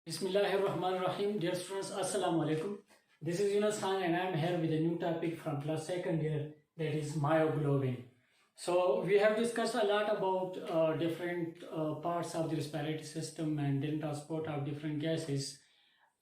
Bismillahirrahmanirrahim. Dear students, Assalamu alaikum. This is Younas and I am here with a new topic from class second year, that is myoglobin. So we have discussed a lot about different parts of the respiratory system and then transport of different gases.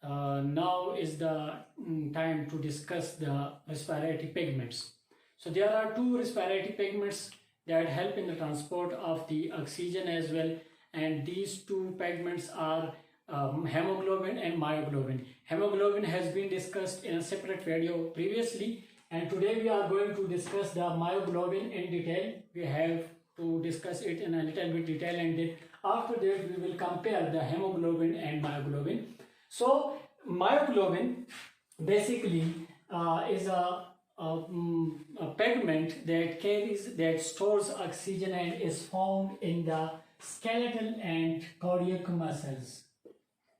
Now is the time to discuss the respiratory pigments. So there are two respiratory pigments that help in the transport of the oxygen as well, and these two pigments are hemoglobin and myoglobin. Hemoglobin has been discussed in a separate video previously, and today we are going to discuss the myoglobin in detail. We have to discuss it in a little bit detail, and then after that we will compare the hemoglobin and myoglobin. So myoglobin basically is a pigment that stores oxygen and is found in the skeletal and cardiac muscles.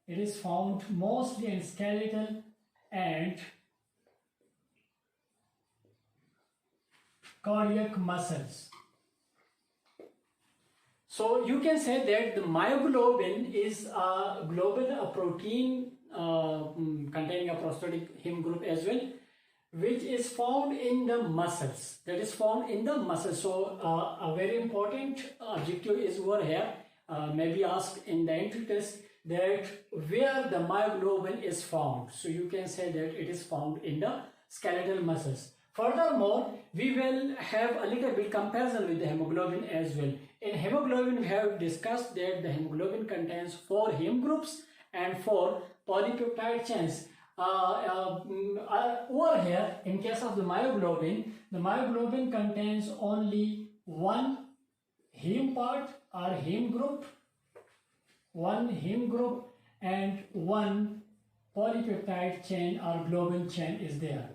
It is found mostly in skeletal and cardiac muscles. So you can say that the myoglobin is a protein containing a prosthetic heme group as well, which is found in the muscles. That is found in the muscles. So a very important objective is over here, maybe asked in the entry test, that where the myoglobin is found. So you can say that it is found in the skeletal muscles. Furthermore, we will have a little bit comparison with the hemoglobin as well. In hemoglobin, we have discussed that the hemoglobin contains 4 heme groups and 4 polypeptide chains. Over here, in case of the myoglobin contains only one heme part or heme group, and one polypeptide chain or globin chain is there.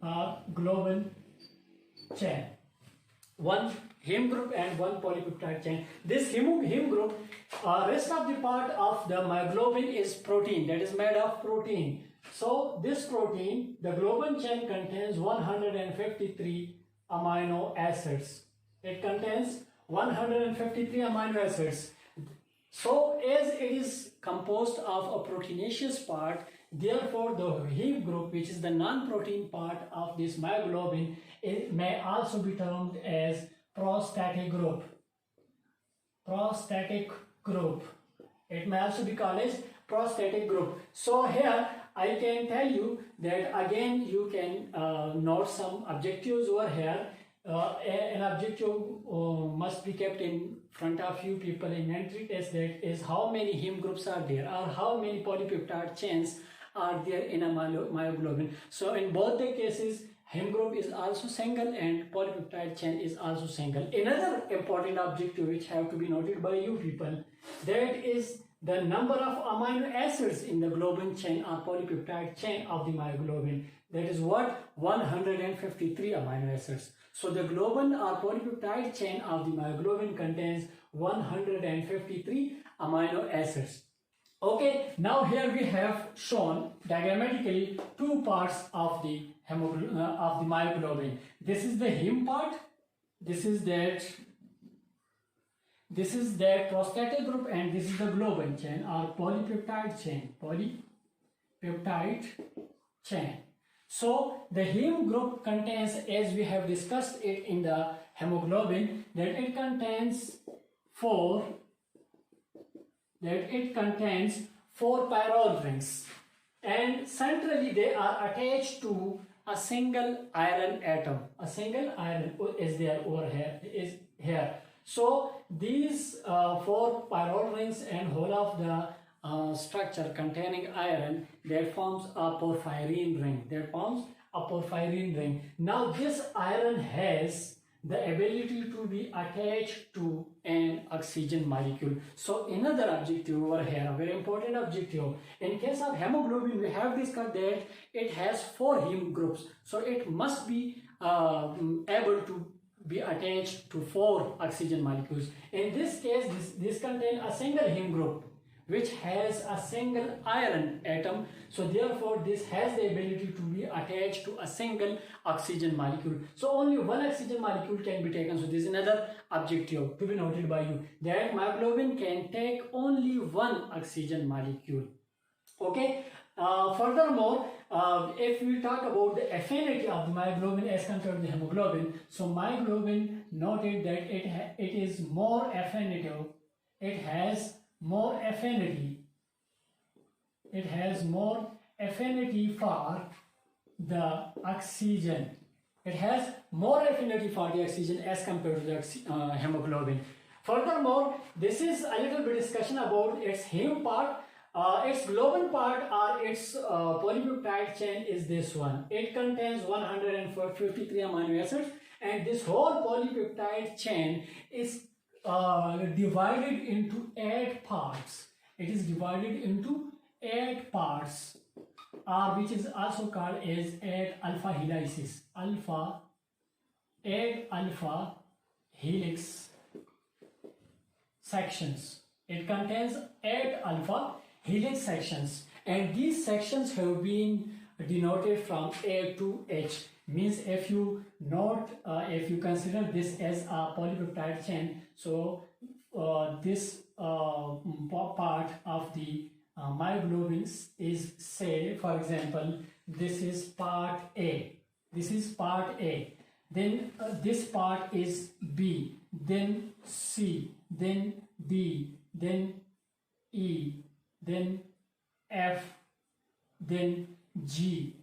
Globin chain. One heme group and one polypeptide chain. This heme group, rest of the part of the myoglobin is protein, that is made of protein. So this protein, the globin chain, contains 153 amino acids. It contains 153 amino acids. So as it is composed of a proteinaceous part, therefore the heme group, which is the non-protein part of this myoglobin, it may also be termed as prostatic group. It may also be called as prostatic group. So here I can tell you that again you can note some objectives over here. An objective must be kept in front of you people in entry test, that is how many heme groups are there or how many polypeptide chains are there in a myoglobin. So in both the cases, heme group is also single and polypeptide chain is also single. Another important objective which have to be noted by you people, that is the number of amino acids in the globin chain or polypeptide chain of the myoglobin. That is what? 153 amino acids. So the globin or polypeptide chain of the myoglobin contains 153 amino acids. Okay, now here we have shown diagrammatically two parts of the myoglobin. This is the heme part. This is that prostatic group, and this is the globin chain or polypeptide chain. So the heme group contains, as we have discussed it in the hemoglobin, that it contains 4 pyrrole rings, and centrally they are attached to a single iron atom. A single iron is there over here. So these 4 pyrrole rings and whole of the structure containing iron, that forms a porphyrin ring. Now this iron has the ability to be attached to an oxygen molecule. So another objective over here, a very important objective. In case of hemoglobin, we have discussed that it has 4 heme groups. So it must be able to be attached to 4 oxygen molecules. In this case, this contains a single heme group, which has a single iron atom. So therefore this has the ability to be attached to a single oxygen molecule. So only one oxygen molecule can be taken. So this is another objective to be noted by you, that myoglobin can take only one oxygen molecule. Okay. Furthermore, if we talk about the affinity of the myoglobin as compared to the hemoglobin, so myoglobin noted that it is more affinitive. It has more affinity. It has more affinity for the oxygen. It has more affinity for the oxygen as compared to the hemoglobin. Furthermore, this is a little bit discussion about its heme part. Its globin part or its polypeptide chain is this one. It contains 153 amino acids, and this whole polypeptide chain is divided into 8 parts. It is divided into 8 parts, which is also called as 8 alpha helices. 8 alpha helix sections. It contains 8 alpha helix sections, and these sections have been denoted from A to H. Means if you consider this as a polypeptide chain, so this part of the myoglobins is, say for example, this is part A. This is part A. Then this part is B, then C, then D, then E, then F, then G,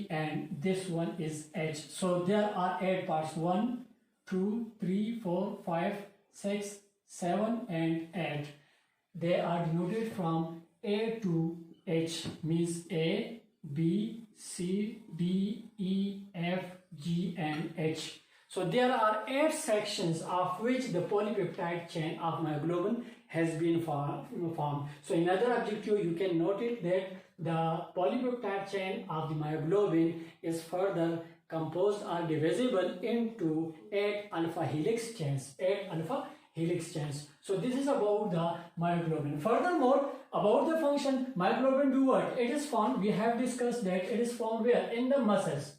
and this one is H. So there are 8 parts: 1, 2, 3, 4, 5, 6, 7, and 8. They are denoted from A to H, means A, B, C, D, E, F, G, and H. So there are 8 sections of which the polypeptide chain of myoglobin has been formed. So in other objective, you can note it that the polypeptide chain of the myoglobin is further composed or divisible into 8 alpha helix chains. 8 alpha helix chains. So this is about the myoglobin. Furthermore, about the function, myoglobin do what? It is found, we have discussed that it is found where? In the muscles.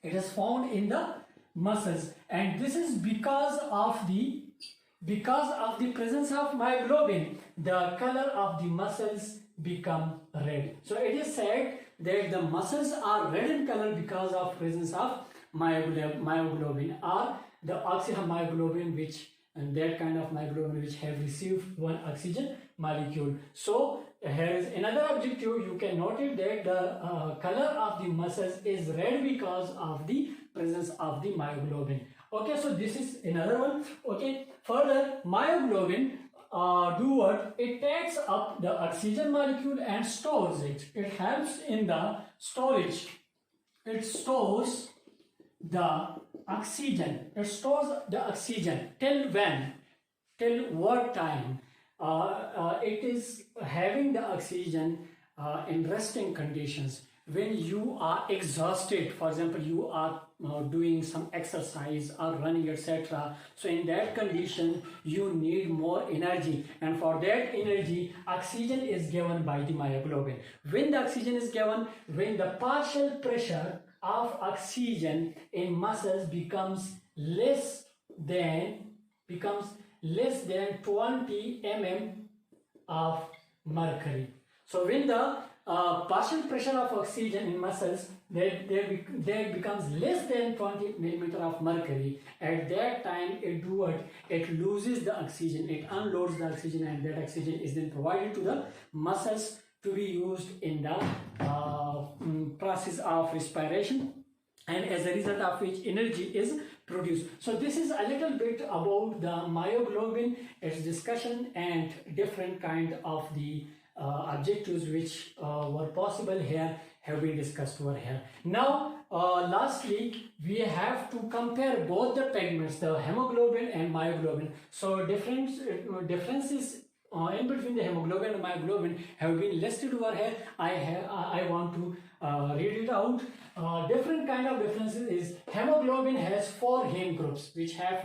It is found in the muscles, and this is because of the presence of myoglobin, the color of the muscles become red. So it is said that the muscles are red in color because of presence of myoglobin, or the oxyhemoglobin, which, and that kind of myoglobin which have received one oxygen molecule. So here is another objective. You can note it that the color of the muscles is red because of the presence of the myoglobin. Okay, so this is another one. Okay, further, myoglobin do what? It takes up the oxygen molecule and stores it. It helps in the storage. It stores the oxygen. It stores the oxygen till when? Till what time? It is having the oxygen in resting conditions. When you are exhausted, for example, you are doing some exercise or running, etc. So in that condition, you need more energy, and for that energy, oxygen is given by the myoglobin. When the oxygen is given, when the partial pressure of oxygen in muscles becomes less than 20 mm of mercury. So when the partial pressure of oxygen in muscles there becomes less than 20 millimeter of mercury, at that time it do what? It loses the oxygen, it unloads the oxygen, and that oxygen is then provided to the muscles to be used in the process of respiration, and as a result of which energy is produced. So this is a little bit about the myoglobin, its discussion, and different kind of the objectives which were possible here have been discussed over here. Now lastly, we have to compare both the pigments, the hemoglobin and myoglobin. So differences in between the hemoglobin and myoglobin have been listed over here. I want to read it out. Different kind of differences is hemoglobin has 4 heme groups which have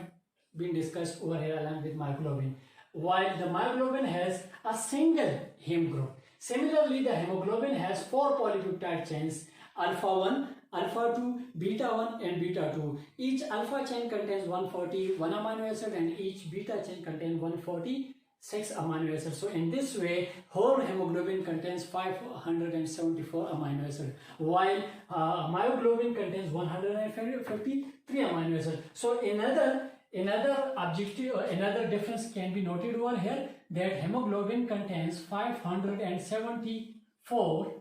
been discussed over here along with myoglobin. while the myoglobin has a single heme group. Similarly, the hemoglobin has 4 polypeptide chains, alpha 1, alpha 2, beta 1 and beta 2. Each alpha chain contains 141 amino acid and each beta chain contains 146 amino acids. So in this way, whole hemoglobin contains 574 amino acids, while myoglobin contains 153 amino acids. So another objective, another difference can be noted over here, that hemoglobin contains 574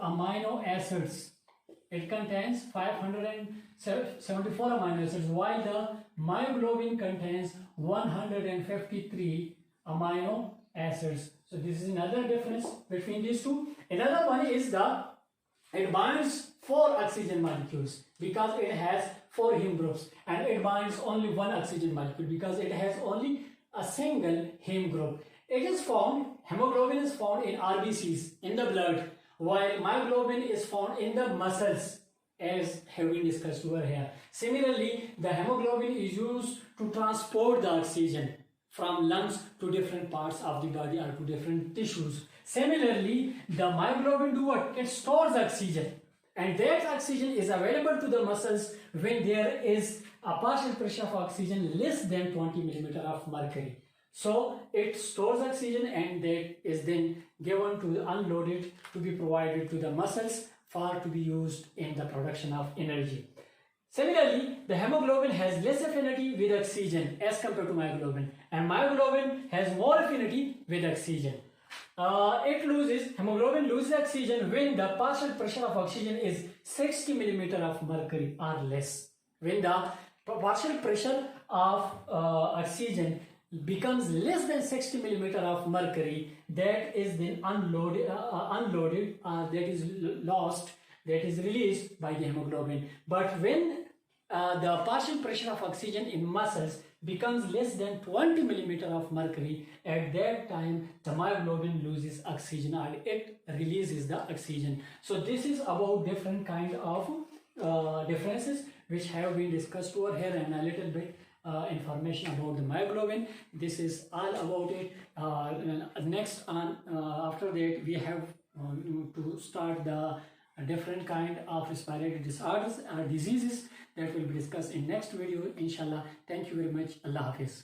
amino acids. It contains 574 amino acids, while the myoglobin contains 153 amino acids. So this is another difference between these two. Another one is it binds 4 oxygen molecules because it has 4 heme groups, and it binds only 1 oxygen molecule because it has only a single heme group. Hemoglobin is found in RBCs, in the blood, while myoglobin is found in the muscles, as have been discussed over here. Similarly, the hemoglobin is used to transport the oxygen from lungs to different parts of the body or to different tissues. Similarly, the myoglobin do what? It stores oxygen, and that oxygen is available to the muscles when there is a partial pressure of oxygen less than 20 millimeter of mercury. So it stores oxygen and that is then given to unloaded to be provided to the muscles for to be used in the production of energy. Similarly, the hemoglobin has less affinity with oxygen as compared to myoglobin, and myoglobin has more affinity with oxygen. Hemoglobin loses oxygen when the partial pressure of oxygen is 60 millimeter of mercury or less. When the partial pressure of oxygen becomes less than 60 millimeter of mercury, that is then unloaded, that is lost, that is released by the hemoglobin. But when the partial pressure of oxygen in muscles becomes less than 20 millimeter of mercury, at that time the myoglobin loses oxygen or it releases the oxygen. So this is about different kind of differences which have been discussed over here, and a little bit information about the myoglobin. This is all about it. Next on after that we have to start the different kind of respiratory disorders or diseases that will be discussed in next video, inshallah. Thank you very much. Allah Hafiz.